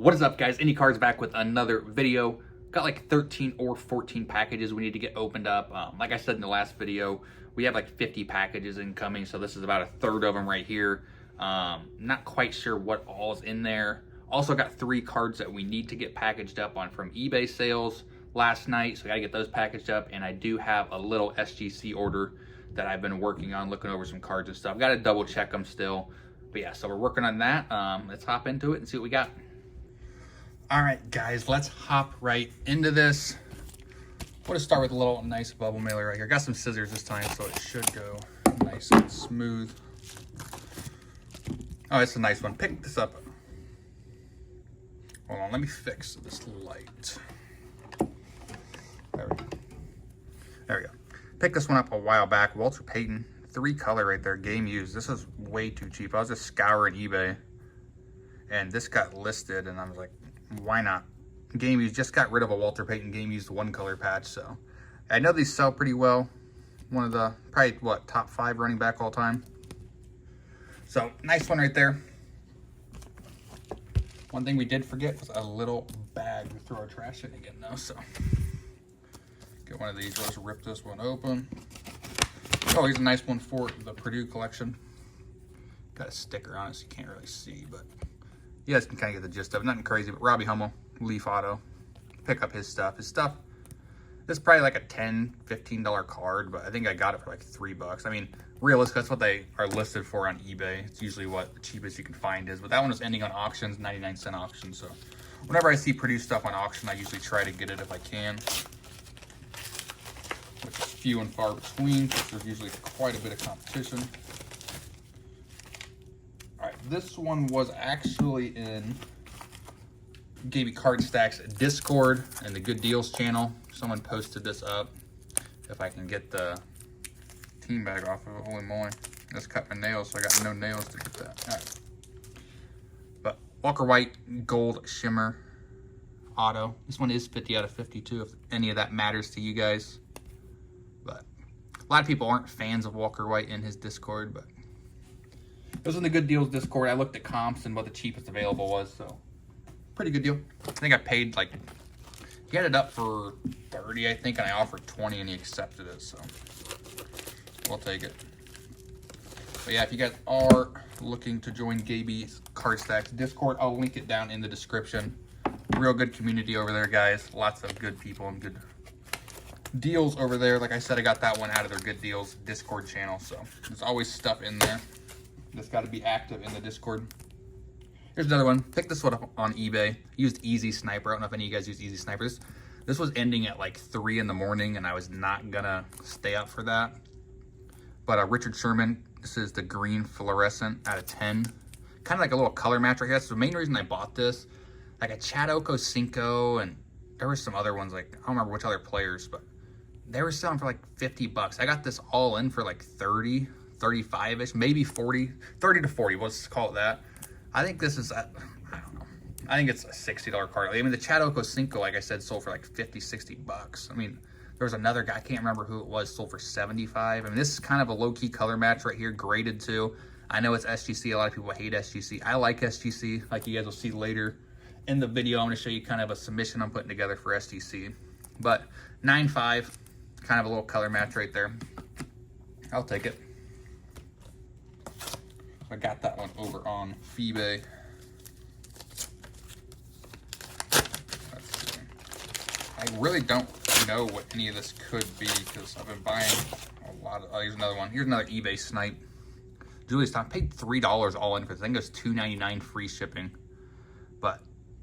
What is up, guys? Any Cards back with another video. Got like 13 or 14 packages we need to get opened up. Like I said in the last video, we have like 50 packages incoming, so this is about a third of them right here. Not quite sure what all is in there. Also got 3 cards that we need to get packaged up on from eBay sales last night, so I gotta get those packaged up. And I do have a little SGC order that I've been working on, looking over some cards and stuff. Gotta double check them still. But yeah, so we're working on that. Let's hop into it and see what we got. All right, guys, let's hop right into this. We'll just start with a little nice bubble mailer right here. Got some scissors this time, so it should go nice and smooth. Oh, it's a nice one. Pick this up. Hold on, let me fix this light. There we go. There we go. Picked this one up a while back. Walter Payton, 3 color right there, game used. This is way too cheap. I was just scouring eBay, and this got listed, and I was like, why not? Game used, just got rid of a Walter Payton game used 1 color patch, so I know these sell pretty well. One of the probably what, top 5 running back all time. So nice one right there. One thing we did forget was a little bag to throw our trash in again though, so get one of these. Let's rip this one open. Oh, here's a nice one for the Purdue collection. Got a sticker on it, so you can't really see, but you guys can kind of get the gist of it. Nothing crazy, but Robbie Hummel, Leaf Auto. Pick up his stuff. His stuff, this is probably like a $10, $15 card, but I think I got it for like $3. I mean, realistically, that's what they are listed for on eBay. It's usually what the cheapest you can find is, but that one was ending on auctions, 99-cent auction. So whenever I see Purdue stuff on auction, I usually try to get it if I can, which is few and far between, because there's usually quite a bit of competition. All right, this one was actually in Gaby Card Stacks Discord and the Good Deals channel. Someone posted this up. If I can get the team bag off of it, holy moly. Just cut my nails, so I got no nails to get that. All right. But Walker White Gold Shimmer Auto. This one is 50 out of 52, if any of that matters to you guys. But a lot of people aren't fans of Walker White in his Discord, but it was in the Good Deals Discord. I looked at comps and what the cheapest available was, so pretty good deal. I think I paid like, he had it up for 30, I think, and I offered 20 and he accepted it, so we'll take it. But yeah, if you guys are looking to join Gaby's Card Stacks Discord, I'll link it down in the description. Real good community over there, guys. Lots of good people and good deals over there. Like I said, I got that one out of their Good Deals Discord channel, so there's always stuff in there. Just got to be active in the Discord. Here's another one. Picked this one up on eBay. Used Easy Sniper. I don't know if any of you guys use Easy Snipers. This was ending at like 3 in the morning, and I was not gonna stay up for that. But Richard Sherman, this is the green fluorescent out of 10. Kind of like a little color match right here. That's the main reason I bought this. Like a Chad Okocinco, and there were some other ones, like I don't remember which other players, but they were selling for like $50. I got this all in for like 30, 35-ish, maybe 40, 30 to 40, let's call it that. I think this is, I don't know. I think it's a $60 card. I mean, the Chad Okocinco, like I said, sold for like 50, 60 bucks. I mean, there was another guy, I can't remember who it was, sold for 75. I mean, this is kind of a low-key color match right here, graded too. I know it's SGC. A lot of people hate SGC. I like SGC, like you guys will see later in the video. I'm going to show you kind of a submission I'm putting together for SGC. But 9.5, kind of a little color match right there. I'll take it. I got that one over on eBay. Let's see. I really don't know what any of this could be because I've been buying a lot of. Oh, here's another one. Here's another eBay snipe. Julius Tom paid $3 all in for this. I think it was $2.99 free shipping. But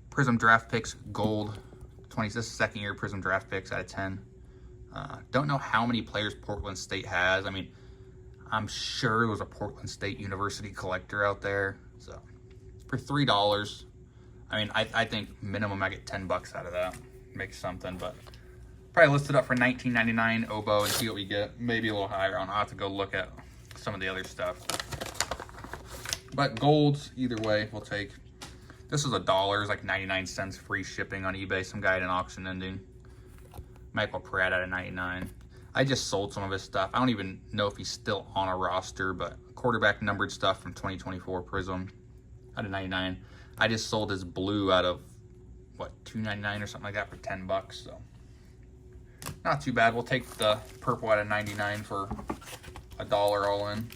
Prism Draft Picks Gold 20. This is 2nd year Prism Draft Picks out of 10. Don't know how many players Portland State has. I mean, I'm sure there was a Portland State University collector out there. So for $3, I mean, I think minimum I get $10 out of that. Makes something, but probably listed up for $19.99 Oboe and see what we get. Maybe a little higher on. I'll have to go look at some of the other stuff. But golds, either way, we'll take. This is $1. It's like 99 cents free shipping on eBay. Some guy at an auction ending. Michael Pratt out of 99. I just sold some of his stuff. I don't even know if he's still on a roster, but quarterback numbered stuff from 2024 Prism out of 99. I just sold his blue out of, what, $2.99 or something like that for 10 bucks, so not too bad. We'll take the purple out of 99 for $1 all in.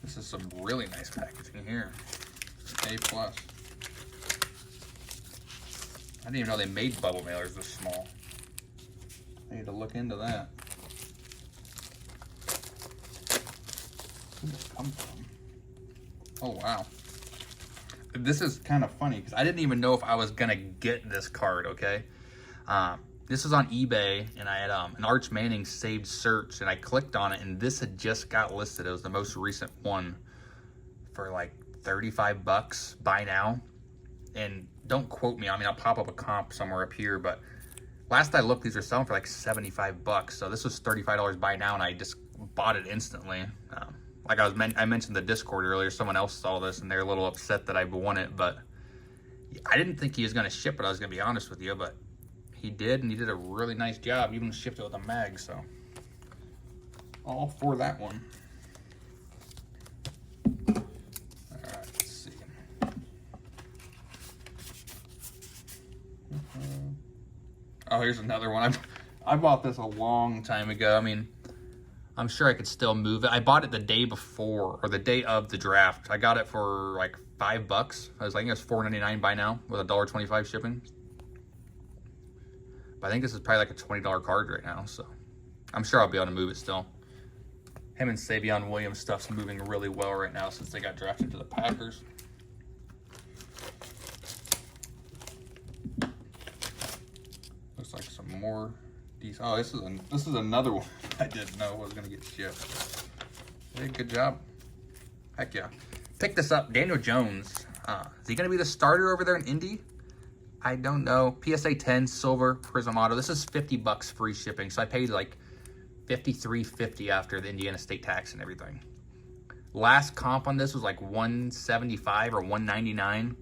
This is some really nice packaging here. A+. I didn't even know they made bubble mailers this small. I need to look into that. Where did this come from? Oh, wow. This is kind of funny because I didn't even know if I was going to get this card, okay? This was on eBay, and I had an Arch Manning saved search, and I clicked on it, and this had just got listed. It was the most recent one for like 35 bucks buy now. And don't quote me. I mean, I'll pop up a comp somewhere up here, but last I looked, these were selling for like 75 bucks. So this was $35 buy now, and I just bought it instantly. Like I mentioned the Discord earlier, someone else saw this, and they're a little upset that I won it, but I didn't think he was going to ship it, I was going to be honest with you, but he did, and he did a really nice job, even shipped it with a mag, so all for that one. Alright, let's see. Oh, here's another one. I bought this a long time ago. I mean, I'm sure I could still move it. I bought it the day before, or the day of the draft. I got it for like $5. I think it was $4.99 buy now with $1.25 shipping. But I think this is probably like a $20 card right now, so I'm sure I'll be able to move it still. Him and Savion Williams stuff's moving really well right now since they got drafted to the Packers. Looks like some more. Oh, this is another one I didn't know was gonna get shipped. Hey, good job. Heck yeah. Pick this up, Daniel Jones. Is he gonna be the starter over there in Indy? I don't know. PSA 10 silver Prism Auto. This is 50 bucks free shipping, so I paid like $53.50 after the Indiana state tax and everything. Last comp on this was like $175 or $199.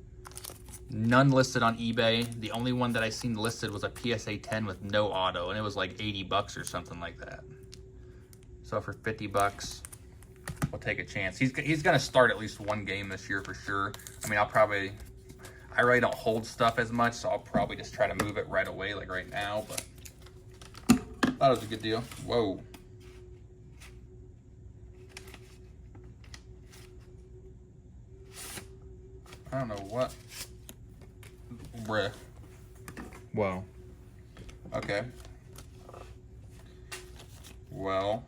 None listed on eBay. The only one that I seen listed was a PSA 10 with no auto, and it was like 80 bucks or something like that. So for 50 bucks, we'll take a chance. He's going to start at least one game this year for sure. I mean, I really don't hold stuff as much, so I'll probably just try to move it right away, like right now, but thought it was a good deal. Whoa. I don't know what. Bruh. Whoa. Okay. Well,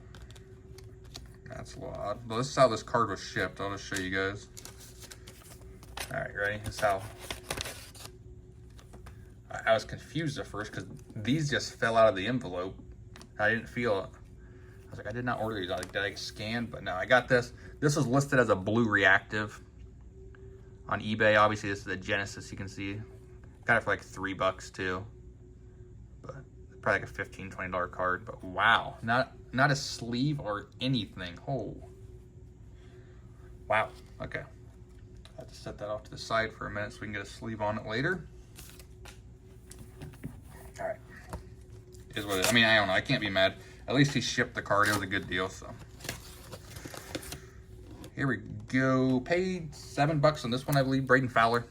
that's a little odd. But this is how this card was shipped. I'll just show you guys. Alright, ready? This is how. I was confused at first because these just fell out of the envelope. I didn't feel it. I was like, I did not order these. I was like, did I get scanned? But no, I got this. This was listed as a blue reactive on eBay. Obviously, this is a Genesis, you can see. Got it for like $3 too. But probably like a $15, $20 card. But wow, not a sleeve or anything. Oh. Wow. Okay. I have to set that off to the side for a minute so we can get a sleeve on it later. All right. Is what it is. I mean, I don't know. I can't be mad. At least he shipped the card. It was a good deal, so. Here we go. Paid $7 on this one, I believe. Braden Fowler.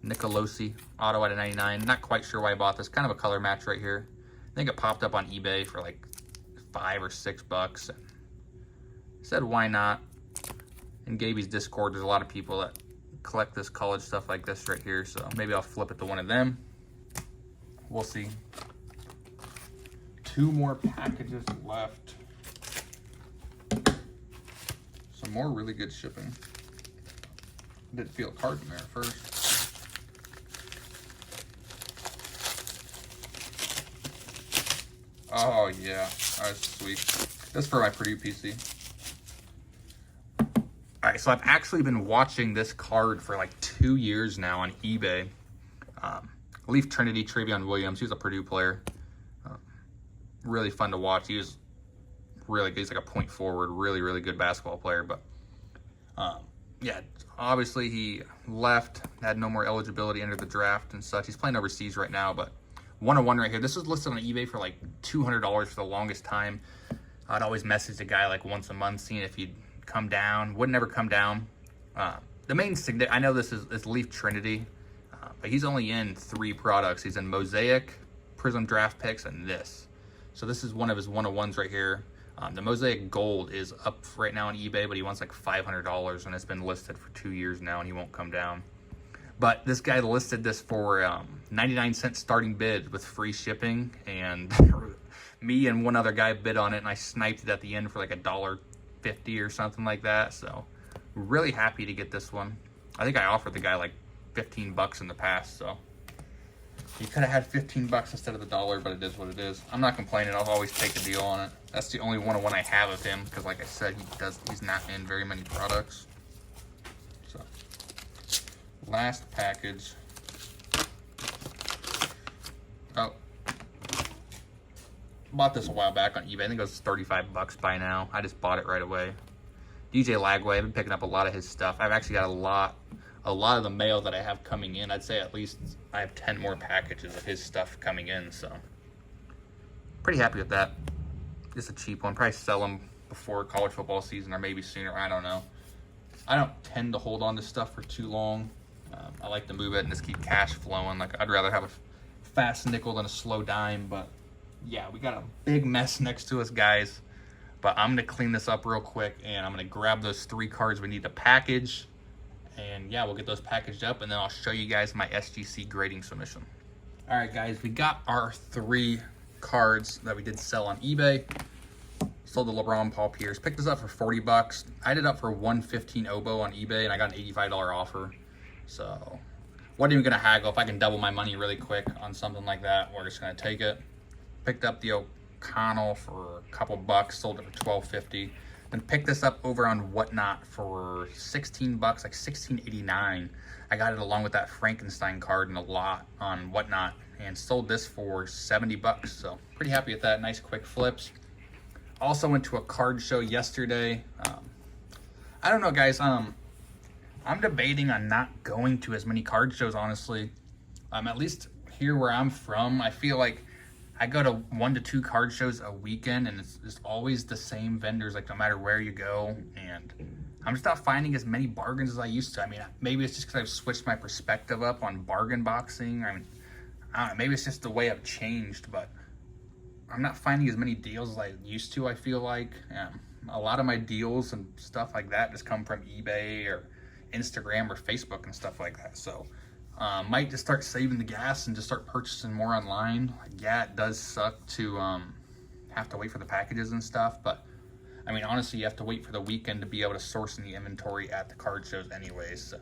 Nicolosi. Auto out of 99. Not quite sure why I bought this. Kind of a color match right here. I think it popped up on eBay for like $5 or $6. Said, why not? In Gaby's Discord, there's a lot of people that collect this college stuff like this right here, so maybe I'll flip it to one of them. We'll see. 2 more packages left. Some more really good shipping. Didn't feel a card in there at first. Oh yeah, that's sweet. This is for my Purdue PC. All right, so I've actually been watching this card for like 2 years now on eBay. Leaf Trinity, Travion Williams. He was a Purdue player. Really fun to watch. He was really good. He's like a point forward. Really, really good basketball player. But yeah, obviously he left. Had no more eligibility under the draft and such. He's playing overseas right now. But 101 right here. This was listed on eBay for like $200 for the longest time. I'd always message the guy like once a month, seeing if he'd come down, would never come down. The main I know this is Leaf Trinity, but he's only in 3 products. He's in Mosaic, Prism Draft Picks, and this. So this is one of his 101s right here. The Mosaic Gold is up right now on eBay, but he wants like $500, and it's been listed for 2 years now, and he won't come down. But this guy listed this for 99 cent starting bid with free shipping, and me and one other guy bid on it, and I sniped it at the end for like $1.50 or something like that. So really happy to get this one. I think I offered the guy like 15 bucks in the past, so he could have had 15 bucks instead of the $1, but it is what it is. I'm not complaining. I'll always take a deal on it. That's the only 101 I have of him, because like I said, he's not in very many products. So last package. Oh, bought this a while back on eBay. I think it was 35 bucks by now. I just bought it right away. DJ Lagway, I've been picking up a lot of his stuff. I've actually got a lot of the mail that I have coming in. I'd say at least I have 10 more packages of his stuff coming in, so pretty happy with that. Just a cheap one. Probably sell them before college football season or maybe sooner. I don't know. I don't tend to hold on to stuff for too long. I like to move it and just keep cash flowing. Like, I'd rather have a fast nickel than a slow dime, but yeah, we got a big mess next to us, guys. But I'm gonna clean this up real quick, and I'm gonna grab those 3 cards we need to package, and yeah, we'll get those packaged up, and then I'll show you guys my SGC grading submission. All right, guys, we got our 3 cards that we did sell on eBay. Sold the LeBron Paul Pierce. Picked this up for 40 bucks. I did up for 115 oboe on eBay, and I got an $85 offer. So wasn't even gonna haggle. If I can double my money really quick on something like that, we're just gonna take it. Picked up the O'Connell for a couple bucks, sold it for $12.50. Then picked this up over on Whatnot for 16 bucks, like $16.89. I got it along with that Frankenstein card in a lot on Whatnot, and sold this for 70 bucks. So pretty happy with that. Nice quick flips. Also went to a card show yesterday. I don't know, guys. I'm debating on not going to as many card shows, honestly. At least here where I'm from, I feel like I go to 1 to 2 card shows a weekend, and it's just always the same vendors, like no matter where you go. And I'm just not finding as many bargains as I used to. I mean, maybe it's just because I've switched my perspective up on bargain boxing. I mean, I don't know, maybe it's just the way I've changed, but I'm not finding as many deals as I used to, I feel like. A lot of my deals and stuff like that just come from eBay or Instagram or Facebook and stuff like that. So might just start saving the gas and just start purchasing more online. Yeah, it does suck to have to wait for the packages and stuff, but I mean, honestly, you have to wait for the weekend to be able to source in the inventory at the card shows anyways. So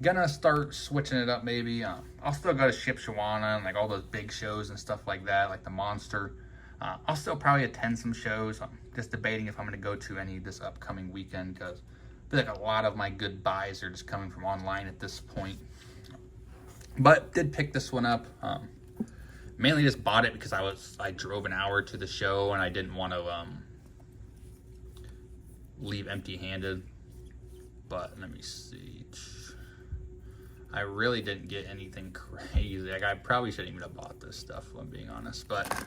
gonna start switching it up maybe. I'll still go to Shipshawana and like all those big shows and stuff like that, like the Monster. I'll still probably attend some shows. I'm just debating if I'm gonna go to any this upcoming weekend, because I feel like a lot of my good buys are just coming from online at this point. But did pick this one up. Mainly just bought it because I drove an hour to the show, and I didn't want to leave empty-handed. But let me see. I really didn't get anything crazy. Like, I probably shouldn't even have bought this stuff, if I'm being honest. But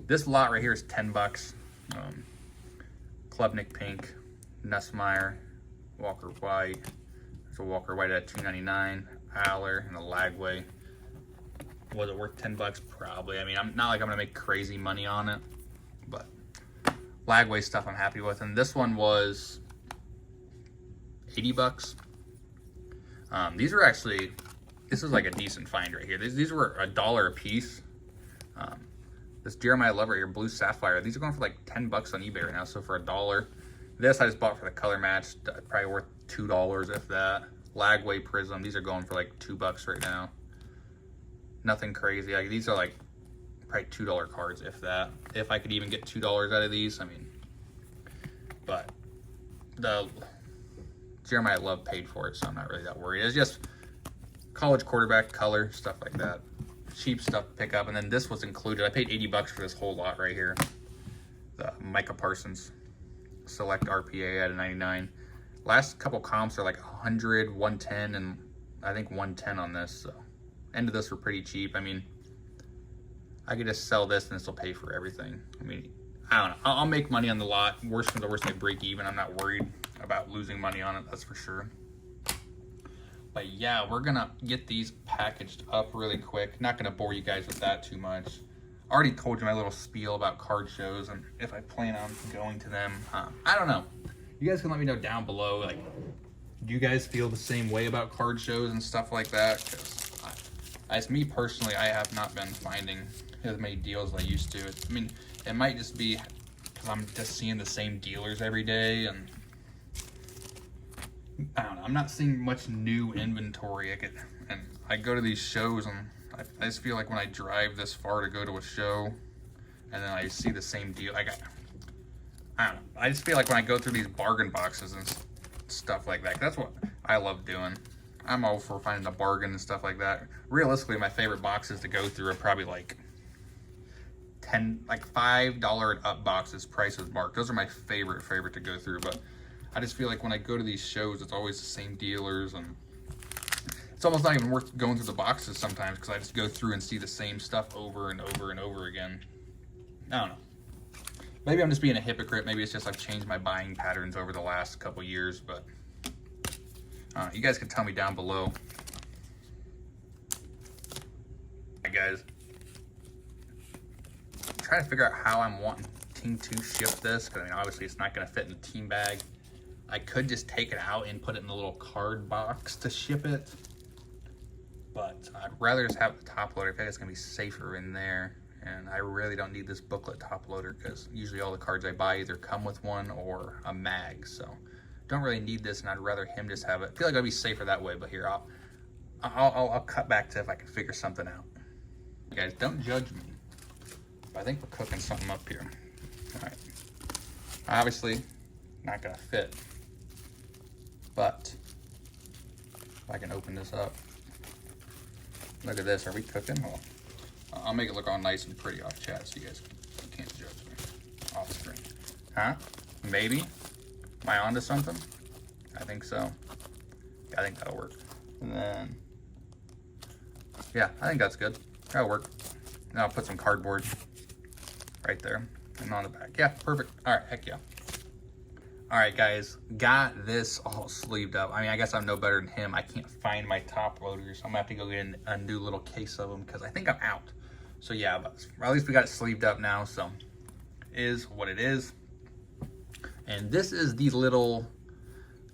this lot right here is 10 bucks. Klubnik Pink, Nussmeier, Walker White. There's a Walker White at $2.99. Aller and a Lagway. Was it worth 10 bucks? Probably. I mean, I'm not like I'm gonna make crazy money on it, but Lagway stuff I'm happy with. And this one was 80 bucks. These were actually, this is like a decent find right here. These were $1 a piece. This Jeremiah Love right here, Blue Sapphire, these are going for like 10 bucks on eBay right now. So for $1. This I just bought for the color match, probably worth $2 if that. Lagway Prism, these are going for like 2 bucks right now. Nothing crazy. Like, these are like probably $2 cards, if that. If I could even get $2 out of these, I mean. But the Jeremiah Love paid for it, so I'm not really that worried. It's just college quarterback color, stuff like that. Cheap stuff to pick up. And then this was included. I paid 80 bucks for this whole lot right here. The Micah Parsons Select RPA at a 99. Last couple comps are like 100, 110, and I think 110 on this. So end of this were pretty cheap. I mean, I could just sell this and this will pay for everything. I mean, I don't know. I'll make money on the lot. Worst comes to worst, I break even. I'm not worried. about losing money on it, that's for sure. But yeah, we're gonna get these packaged up really quick. Not gonna bore you guys with that too much. I already told you my little spiel about card shows and if I plan on going to them. I don't know. You guys can let me know down below, like, do you guys feel the same way about card shows and stuff like that? Because as me personally, I have not been finding as many deals as I used to. I mean, it might just be because I'm just seeing the same dealers every day, and I don't know, I'm not seeing much new inventory. And I go to these shows, and I just feel like when I drive this far to go to a show, and then I see the same deal, I don't know. I just feel like when I go through these bargain boxes and stuff like that, that's what I love doing. I'm all for finding a bargain and stuff like that. Realistically, my favorite boxes to go through are probably like $5 and up boxes, prices marked. Those are my favorite to go through. But I just feel like when I go to these shows, it's always the same dealers, and it's almost not even worth going through the boxes sometimes because I just go through and see the same stuff over and over and over again. I don't know. Maybe I'm just being a hypocrite. Maybe it's just I've changed my buying patterns over the last couple years, but you guys can tell me down below. Alright guys, I'm trying to figure out how I'm wanting to ship this, because I mean, obviously it's not going to fit in the team bag. I could just take it out and put it in a little card box to ship it, but I'd rather just have the top loader. I think it's going to be safer in there. And I really don't need this booklet top loader because usually all the cards I buy either come with one or a mag. So don't really need this, and I'd rather him just have it. I feel like I'd be safer that way, but here, I'll cut back to if I can figure something out. You guys, don't judge me. But I think we're cooking something up here. All right. Obviously, not gonna fit. But if I can open this up. Look at this, are we cooking? Well, I'll make it look all nice and pretty off chat so you guys can't judge me off screen. Huh? Maybe? Am I onto something? I think so. Yeah, I think that'll work. And then, yeah, I think that's good. That'll work. Now I'll put some cardboard right there and on the back. Yeah, perfect. All right, heck yeah. All right, guys, got this all sleeved up. I mean, I guess I'm no better than him. I can't find my top loaders. I'm gonna have to go get a new little case of them because I think I'm out. So yeah, but at least we got it sleeved up now, so is what it is. And this is the little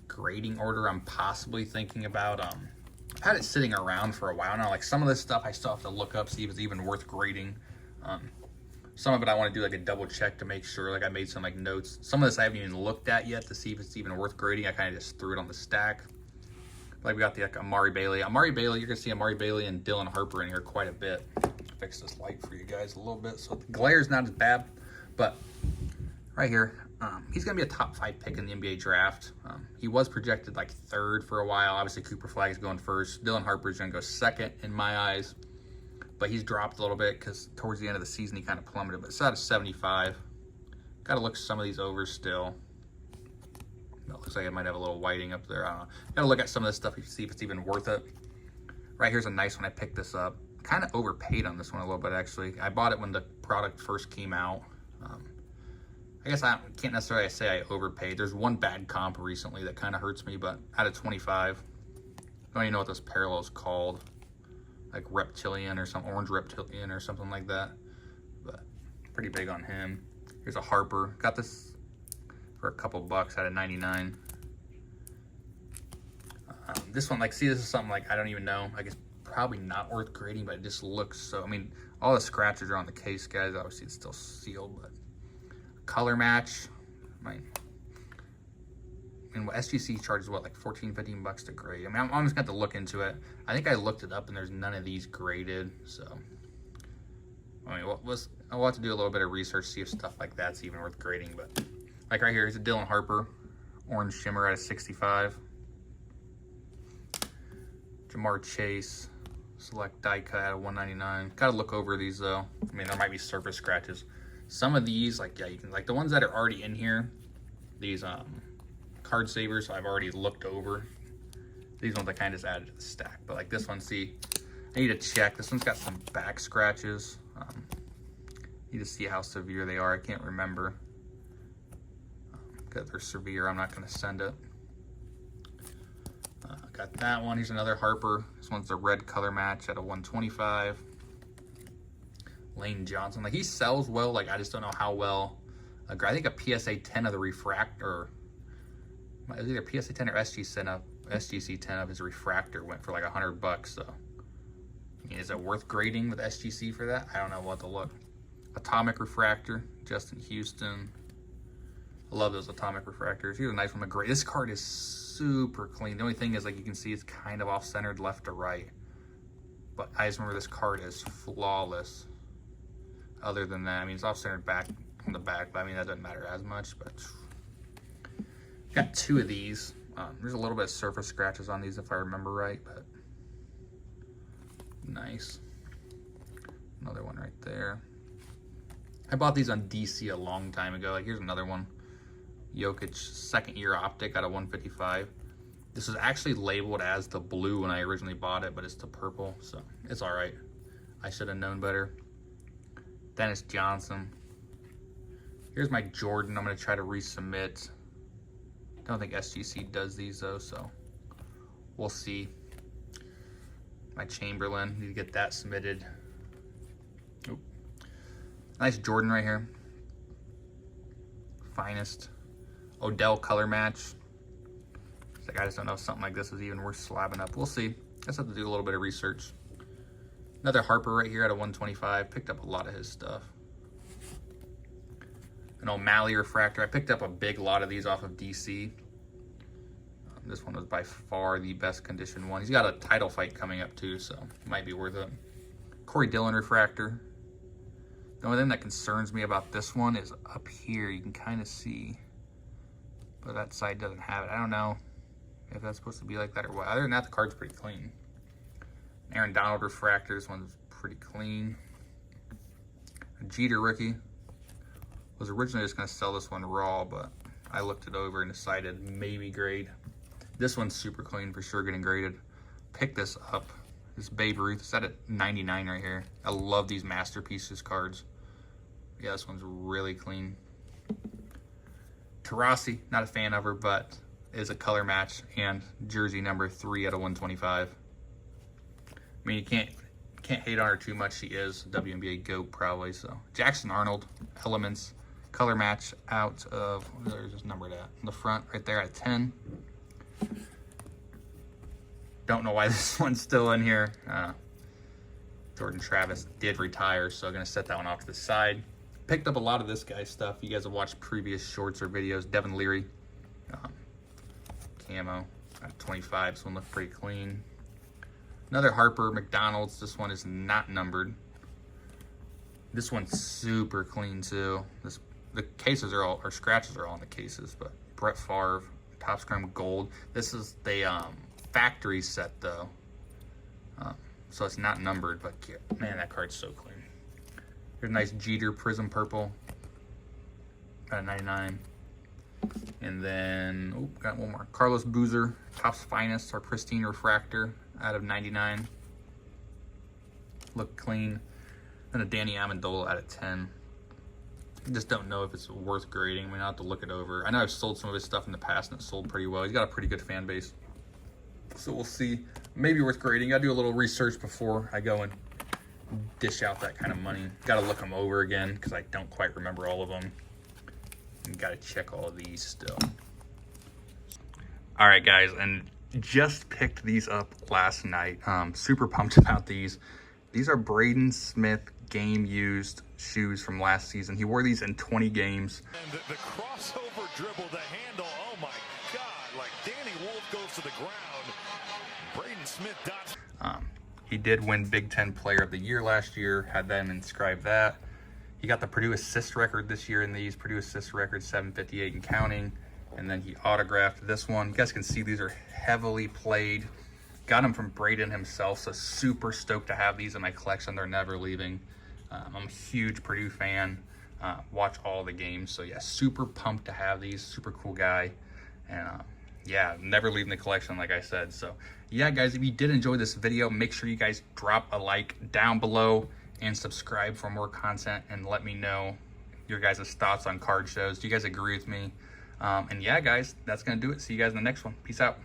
grading order I'm possibly thinking about. I've had it sitting around for a while now. Like some of this stuff I still have to look up, see if it's even worth grading. Some of it I want to do like a double check to make sure, like I made some like notes. Some of this I haven't even looked at yet to see if it's even worth grading. I kind of just threw it on the stack. Like we got the like, Amari Bailey. You're gonna see Amari Bailey and Dylan Harper in here quite a bit. Fix this light for you guys a little bit so the glare is not as bad. But right here, he's gonna be a top 5 pick in the NBA draft. He was projected like 3rd for a while. Obviously Cooper Flag is going 1st. Dylan Harper is gonna go 2nd in my eyes. But he's dropped a little bit because towards the end of the season he kind of plummeted. But it's out of 75. Got to look some of these over still. It looks like it might have a little whiting up there. I don't know. Got to look at some of this stuff to see if it's even worth it. Right here's a nice one. I picked this up. Kind of overpaid on this one a little bit actually. I bought it when the product first came out. I guess I can't necessarily say I overpaid. There's one bad comp recently that kind of hurts me, but out of 25. I don't even know what this parallel is called. Like reptilian or some orange reptilian or something like that, but pretty big on him. Here's a Harper. Got this for a couple bucks out of 99. This one, like, see, this is something like I don't even know. I guess probably not worth grading, but it just looks so. I mean, all the scratches are on the case, guys. Obviously, it's still sealed, but color match. I mean, SGC charges what, like 14, 15 bucks to grade. I mean, I'm just going to have to look into it. I think I looked it up and there's none of these graded. So, I mean, I'll have to do a little bit of research, see if stuff like that's even worth grading. But, like right here, here's a Dylan Harper, orange shimmer out of 65. Jamar Chase, select die cut out of 199. Got to look over these though. I mean, there might be surface scratches. Some of these, like, yeah, you can, like the ones that are already in here, these, card savers I've already looked over. These ones I kind of just added to the stack, but like this one, see, I need to check. This one's got some back scratches. Need to see how severe they are. I can't remember. Because they're severe, I'm not going to send it. got that one. Here's another Harper. This one's the red color match at a 125. Lane Johnson, like he sells well, like I just don't know how well. Like, I think a PSA 10 of the refractor, it was either PSA 10 or SGC 10 of his refractor went for like $100. So, I mean, is it worth grading with SGC for that? I don't know. We'll have to look. Atomic refractor, Justin Houston. I love those atomic refractors. Here's a nice one. This card is super clean. The only thing is, like you can see, it's kind of off-centered left to right. But I just remember this card is flawless. Other than that, I mean, it's off-centered back on the back, but I mean, that doesn't matter as much. But got two of these. There's a little bit of surface scratches on these if I remember right, but nice. Another one right there. I bought these on DC a long time ago. Like, here's another one. Jokic second year optic out of 155. This was actually labeled as the blue when I originally bought it, but it's the purple, so it's all right. I should have known better. Dennis Johnson. Here's my Jordan. I'm going to try to resubmit. I don't think SGC does these though, so we'll see. My Chamberlain, need to get that submitted. Oop. Nice Jordan right here. Finest. Odell color match. Like, I just don't know if something like this is even worth slabbing up. We'll see. I just have to do a little bit of research. Another Harper right here at a 125. Picked up a lot of his stuff. An O'Malley refractor. I picked up a big lot of these off of DC. This one was by far the best condition one. He's got a title fight coming up too, so it might be worth it. Corey Dillon refractor. The only thing that concerns me about this one is up here. You can kind of see, but that side doesn't have it. I don't know if that's supposed to be like that or what. Other than that, the card's pretty clean. Aaron Donald refractor. This one's pretty clean. A Jeter rookie. Was originally just going to sell this one raw, but I looked it over and decided maybe grade. This one's super clean, for sure getting graded. Pick this up. This Babe Ruth, it's at 99 right here. I love these masterpieces cards. Yeah, this one's really clean. Tarasi, not a fan of her, but is a color match and jersey number 3 out of 125. I mean, you can't hate on her too much. She is WNBA GOAT probably. So Jackson Arnold, Elements, color match out of, there's this number at in the front right there at 10. Don't know why this one's still in here. Jordan Travis did retire, so I'm gonna set that one off to the side. Picked up a lot of this guy's stuff. You guys have watched previous shorts or videos. Devin Leary, camo at 25. This one looks pretty clean. Another Harper McDonald's. This one is not numbered. This one's super clean too. The cases are all, or scratches are all in the cases, but Brett Favre, Topps Chrome Gold. This is the factory set though. So it's not numbered, but man, that card's so clean. Here's a nice Jeter Prism Purple at 99. And then, got one more. Carlos Boozer, Topps Finest, our pristine refractor out of 99. Look clean. And a Danny Amendola out of 10. I just don't know if it's worth grading. I mean, I'll have to look it over. I know I've sold some of his stuff in the past and it sold pretty well. He's got a pretty good fan base. So we'll see. Maybe worth grading. I do a little research before I go and dish out that kind of money. Got to look them over again because I don't quite remember all of them. Got to check all of these still. All right, guys, and just picked these up last night. Super pumped about these. These are Braden Smith game-used shoes from last season. He wore these in 20 games. And the crossover dribble, the handle, oh my God, like Danny Wolf goes to the ground. Braden Smith dots. He did win Big Ten Player of the Year last year, had them inscribe that. He got the Purdue assist record this year in these. Purdue assist record 758 and counting. And then he autographed this one. You guys can see these are heavily played. Got them from Braden himself, so super stoked to have these in my collection. They're never leaving. I'm a huge Purdue fan. Watch all the games. So yeah, super pumped to have these. Super cool guy. And yeah, never leaving the collection, like I said. So yeah, guys, if you did enjoy this video, make sure you guys drop a like down below and subscribe for more content, and let me know your guys' thoughts on card shows. Do you guys agree with me? And yeah, guys, that's going to do it. See you guys in the next one. Peace out.